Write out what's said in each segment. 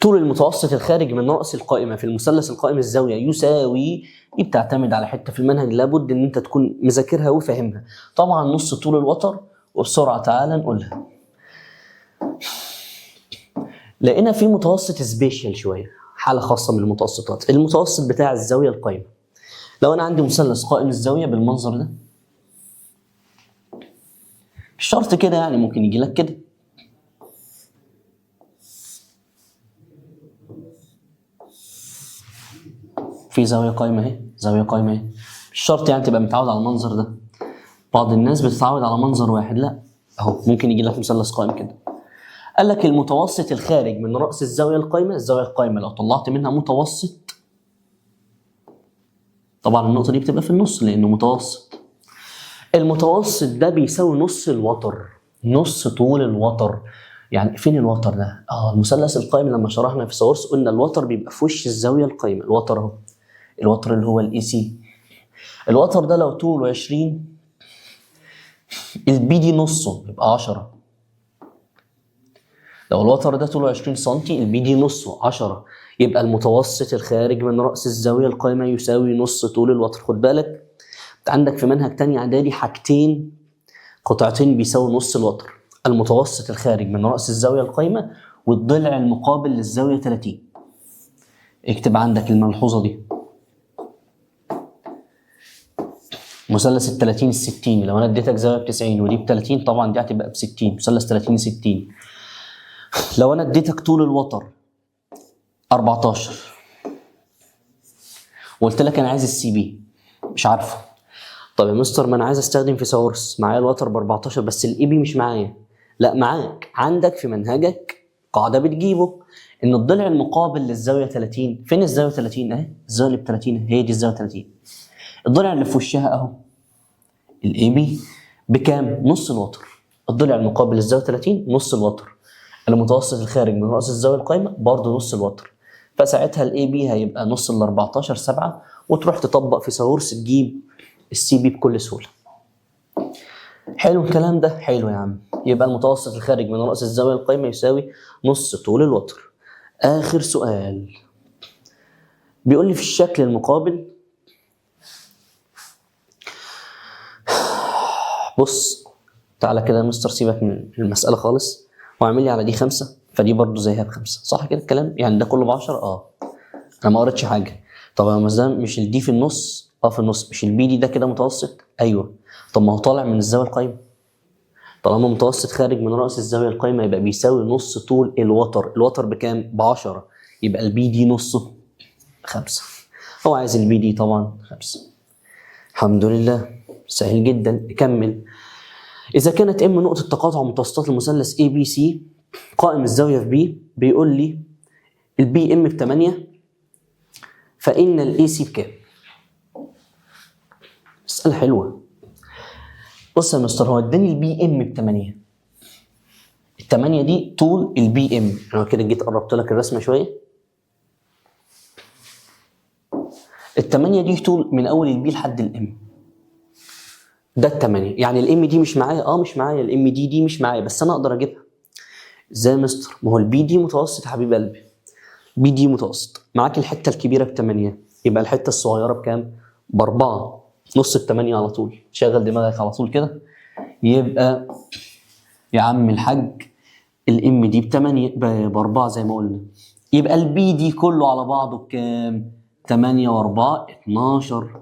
طول المتوسط الخارج من رأس القائمة في المثلث القائم الزاوية يساوي، دي بتعتمد على حتة في المنهج لابد ان انت تكون مذاكرها وفاهمها. طبعا نص طول الوتر، وبسرعة تعالى نقولها. لقينا في متوسط سبيشال شوية، حالة خاصة من المتوسطات، المتوسط بتاع الزاوية القائمة. لو انا عندي مثلث قائم الزاوية بالمنظر ده، مش شرط كده يعني، ممكن يجي لك كده. في زاوية قائمة اهي، زاوية قائمة اهي، مش شرط يعني تبقى متعود على المنظر ده. بعض الناس بتتعود على منظر واحد، لا اهو ممكن يجي لك مثلث قائم كده. قال لك المتوسط الخارج من رأس الزاوية القائمة، الزاوية القائمة لو طلعت منها متوسط، طبعا النقطة دي بتبقى في النص لأنه متوسط. المتوسط ده بيساوي نص الوتر، نص طول الوتر. يعني فين الوتر ده؟ المثلث القائم لما شرحنا في سورس قلنا الوتر بيبقى في وش الزاوية القائمة، الوتر اهو، الوتر اللي هو الاي سي. الوتر ده لو طوله 20، البي دي نصه يبقى 10. لو الوتر ده طوله 20 سم، البي دي نصه 10. يبقى المتوسط الخارج من رأس الزاوية القائمة يساوي نص طول الوتر. خد بالك عندك في منهج تاني اعدادي حاجتين، قطعتين بيساوي نص الوتر: المتوسط الخارج من رأس الزاوية القائمة والضلع المقابل للزاوية 30. اكتب عندك الملحوظة دي. مثلث ال 30 ال 60، لو انا اديتك زاوية ب 90 ودي ب 30، طبعا دي هتبقى ب 60، مثلث 30 60. لو انا اديتك طول الوتر 14 وقلت لك انا عايز السي بي، مش عارفه. طب يا مستر ما انا عايز استخدم في سورس، معايا الوتر ب 14 بس الاي بي مش معايا. لا معاك، عندك في منهجك قاعده بتجيبه ان الضلع المقابل للزاويه 30. فين الزاويه 30 اهي؟ الزاويه اللي ب 30 هي دي الزاويه 30. الضلع اللي في وشها اهو الاي بي بكام؟ نص الوتر. الضلع المقابل للزاويه 30 نص الوتر. المتوسط الخارج من راس الزاويه القائمه برضه نص الوتر. فساعتها الاي بي هيبقى نص ال 14 7، وتروح تطبق في سورس تجيب السي بي بكل سهوله. حلو الكلام ده؟ حلو يا عم. يبقى المتوسط الخارج من رأس الزاوية القائمة يساوي نص طول الوتر. آخر سؤال بيقول لي في الشكل المقابل، بص تعالى كده يا مستر سيبك من المسألة خالص واعمل لي على دي 5، فدي برضو زيها ب5، صح كده الكلام؟ يعني ده كله ب10. انا ما قريتش حاجة. طب يا مزام مش الدي في النص؟ في النص. مش البي دي ده كده متوسط؟ ايوه. طب ما هو طالع من الزاوية القائمة. طالما متوسط خارج من رأس الزاوية القائمة يبقى بيساوي نص طول الوتر. الوتر بكام؟ ب10. يبقى البي دي نصه 5. هو عايز البي دي طبعا 5. الحمد لله سهل جدا. نكمل. إذا كانت ام نقطة تقاطع متوسطات المثلث اي بي سي قائم الزاوية في بي، بيقول لي البي ام ب8 فإن الاي سي بكام؟ مسألة حلوة. بص يا مستر، هو اداني البي ام ب8. ال8 دي طول البي ام. انا كده جيت قربت لك الرسمه شويه. ال8 دي طول من اول البي لحد الام. ده ال8. يعني الام دي مش معايا، مش معايا الام دي مش معايا، بس انا اقدر اجيبها. ازاي يا مستر؟ ما هو البي دي متوسط يا حبيب قلبي. بي دي متوسط، معاك الحته الكبيره ب8، يبقى الحته الصغيره بكام؟ ب4. نص ال8 على طول. شغل دماغك على طول كده. يبقى يا عم الحاج الام دي ب4 زي ما قلنا. يبقى البي دي كله على بعضه بكام؟ 8 و4 12.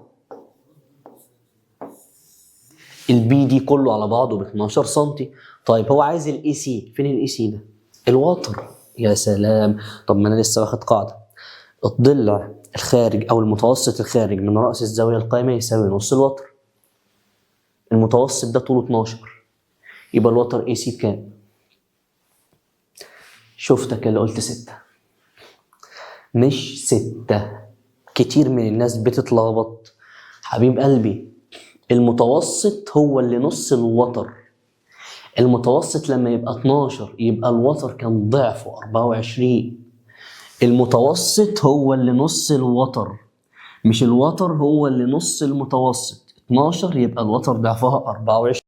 البي دي كله على بعضه ب 12 سم. طيب هو عايز الاي سي. فين الاي سي ده؟ الوتر. يا سلام. طب ما انا لسه واخد قاعده، الضلع الخارج او المتوسط الخارج من راس الزاويه القائمه يساوي نص الوتر. المتوسط ده طوله 12، يبقى الوتر اي سي بكام؟ شفتك اللي قلت 6، مش 6. كتير من الناس بتتلخبط. حبيب قلبي المتوسط هو اللي نص الوتر. المتوسط لما يبقى 12 يبقى الوتر كان ضعفه 24. المتوسط هو اللي نص الوتر، مش الوتر هو اللي نص المتوسط. 12 يبقى الوتر ضعفها 24.